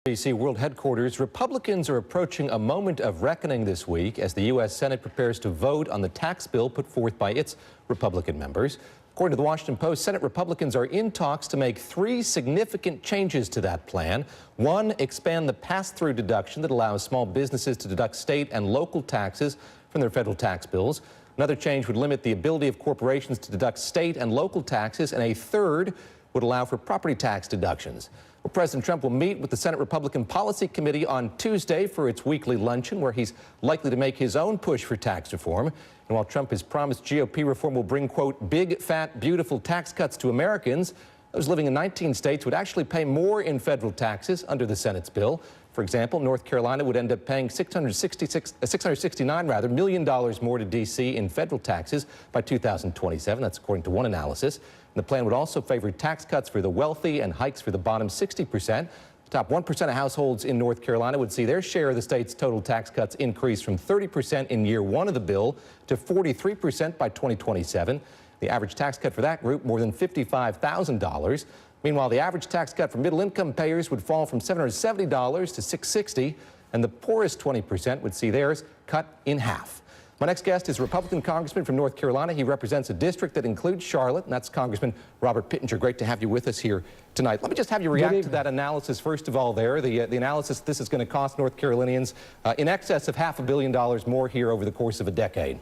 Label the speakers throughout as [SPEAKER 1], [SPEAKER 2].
[SPEAKER 1] MSNBC World Headquarters, Republicans are approaching a moment of reckoning this week as the U.S. Senate prepares to vote on the tax bill put forth by its Republican members. According to the Washington Post, Senate Republicans are in talks to make 3 significant changes to that plan. 1, expand the pass-through deduction that allows small businesses to deduct state and local taxes from their federal tax bills. Another change would limit the ability of corporations to deduct state and local taxes, and a third would allow for property tax deductions. Well, President Trump will meet with the Senate Republican Policy Committee on Tuesday for its weekly luncheon, where he's likely to make his own push for tax reform. And while Trump has promised GOP reform will bring, quote, big, fat, beautiful tax cuts to Americans, those living in 19 states would actually pay more in federal taxes under the Senate's bill. For example, North Carolina would end up paying $669 million more to D.C. in federal taxes by 2027. That's according to one analysis. And the plan would also favor tax cuts for the wealthy and hikes for the bottom 60%. The top 1% of households in North Carolina would see their share of the state's total tax cuts increase from 30% in year 1 of the bill to 43% by 2027. The average tax cut for that group more than $55,000. Meanwhile, the average tax cut for middle-income payers would fall from $770 to $660, and the poorest 20% would see theirs cut in half. My next guest is a Republican congressman from North Carolina. He represents a district that includes Charlotte, and that's Congressman Robert Pittenger. Great to have you with us here tonight. Let me just have you react to that analysis, first of all, there. The analysis, this is going to cost North Carolinians in excess of $500 million more here over the course of a decade.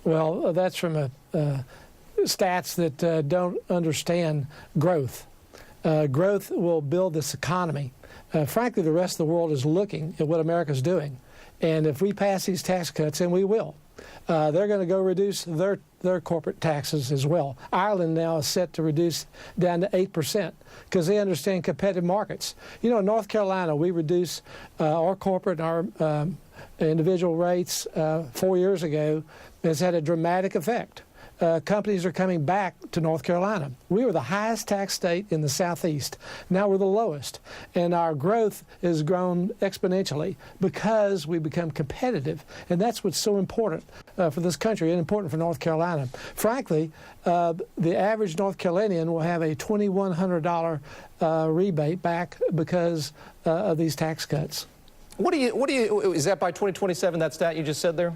[SPEAKER 2] Well, that's from stats that don't understand growth. Growth will build this economy. Frankly, the rest of the world is looking at what America's doing. And if we pass these tax cuts, and we will, they're going to go reduce their corporate taxes as well. Ireland now is set to reduce down to 8% because they understand competitive markets. You know, in North Carolina, we reduced our corporate and our individual rates 4 years ago. It's had a dramatic effect. Companies are coming back to North Carolina. We were the highest tax state in the Southeast. Now we're the lowest. And our growth has grown exponentially because we become competitive. And that's what's so important for this country and important for North Carolina. Frankly, the average North Carolinian will have a $2,100 rebate back because of these tax cuts.
[SPEAKER 1] Is that by 2027, that stat you just said there?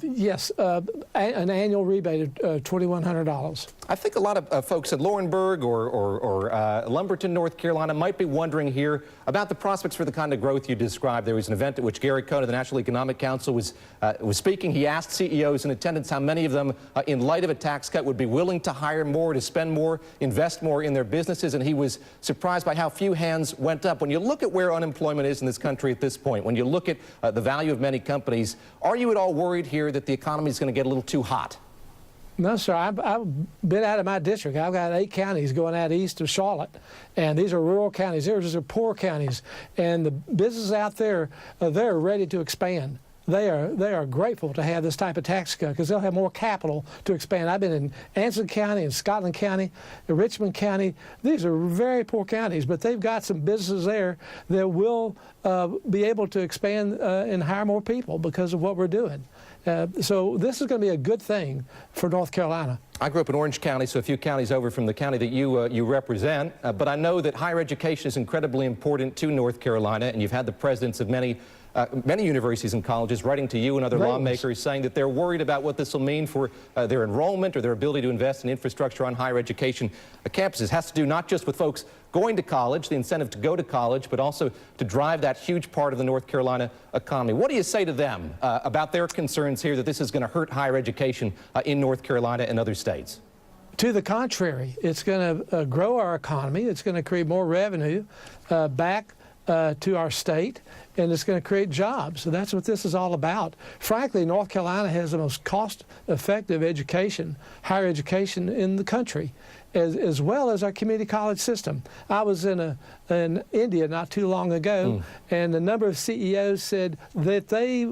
[SPEAKER 2] Yes, an annual rebate of $2,100.
[SPEAKER 1] I think a lot of folks in Laurinburg or Lumberton, North Carolina, might be wondering here about the prospects for the kind of growth you described. There was an event at which Gary Cohn of the National Economic Council was speaking. He asked CEOs in attendance how many of them, in light of a tax cut, would be willing to hire more, to spend more, invest more in their businesses, and he was surprised by how few hands went up. When you look at where unemployment is in this country at this point, when you look at the value of many companies, are you at all worried here that the economy is going to get a little too hot?
[SPEAKER 2] No, sir. I've been out of my district. I've got 8 counties going out east of Charlotte, and these are rural counties. These are poor counties, and the businesses out there, they're ready to expand. They are grateful to have this type of tax cut because they'll have more capital to expand. I've been in Anson County and Scotland County, Richmond County. These are very poor counties, but they've got some businesses there that will be able to expand and hire more people because of what we're doing. So this is going to be a good thing for North Carolina.
[SPEAKER 1] I grew up in Orange County, so a few counties over from the county that you represent. But I know that higher education is incredibly important to North Carolina, and you've had the presidents of many universities and colleges writing to you and other lawmakers saying that they're worried about what this will mean for their enrollment or their ability to invest in infrastructure on higher education campuses. It has to do not just with folks going to college, the incentive to go to college, but also to drive that huge part of the North Carolina economy. What do you say to them about their concerns here that this is going to hurt higher education in North Carolina and other states?
[SPEAKER 2] To the contrary, it's going to grow our economy. It's going to create more revenue back to our state, and it's going to create jobs. So that's what this is all about. Frankly, North Carolina has the most cost-effective education, higher education in the country, as well as our community college system. I was in India not too long ago, and a number of CEOs said that they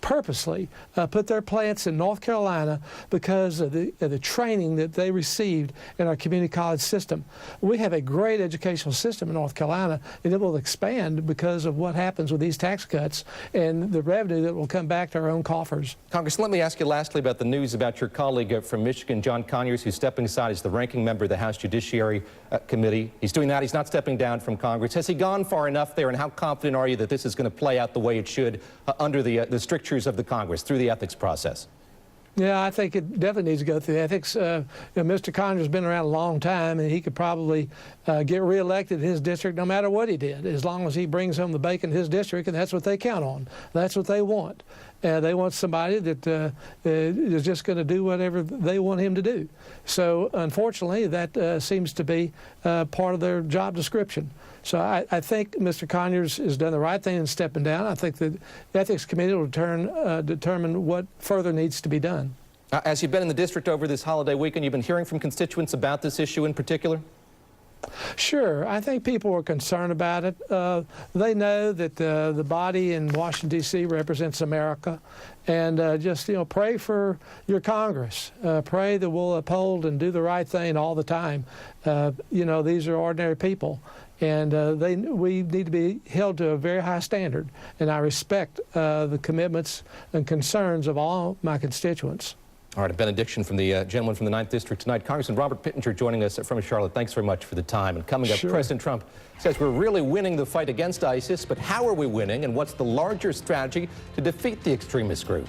[SPEAKER 2] purposely put their plants in North Carolina because of the training that they received in our community college system. We have a great educational system in North Carolina, and it will expand because of what happens with these tax cuts and the revenue that will come back to our own coffers.
[SPEAKER 1] Congressman, let me ask you lastly about the news about your colleague from Michigan, John Conyers, who's stepping aside as the ranking member of the House Judiciary Committee. He's doing that. He's not stepping down from Congress. Has he gone far enough there, and how confident are you that this is going to play out the way it should under the strictures of the Congress through the ethics process?
[SPEAKER 2] Yeah, I think it definitely needs to go through ethics. Mr. Conyers has been around a long time, and he could probably get reelected in his district no matter what he did, as long as he brings home the bacon in his district, and that's what they count on. That's what they want. They want somebody that is just going to do whatever they want him to do. So, unfortunately, that seems to be part of their job description. So I think Mr. Conyers has done the right thing in stepping down. I think the Ethics Committee will determine what further needs to be done.
[SPEAKER 1] As you've been in the district over this holiday weekend, you've been hearing from constituents about this issue in particular?
[SPEAKER 2] Sure. I think people are concerned about it. They know that the body in Washington, D.C. represents America. And just, pray for your Congress. Pray that we'll uphold and do the right thing all the time. These are ordinary people. And we need to be held to a very high standard. And I respect the commitments and concerns of all my constituents.
[SPEAKER 1] All right, a benediction from the gentleman from the 9th District tonight. Congressman Robert Pittenger joining us from Charlotte. Thanks very much for the time. And coming up,
[SPEAKER 2] Sure.
[SPEAKER 1] President Trump says we're really winning the fight against ISIS, but how are we winning, and what's the larger strategy to defeat the extremist group?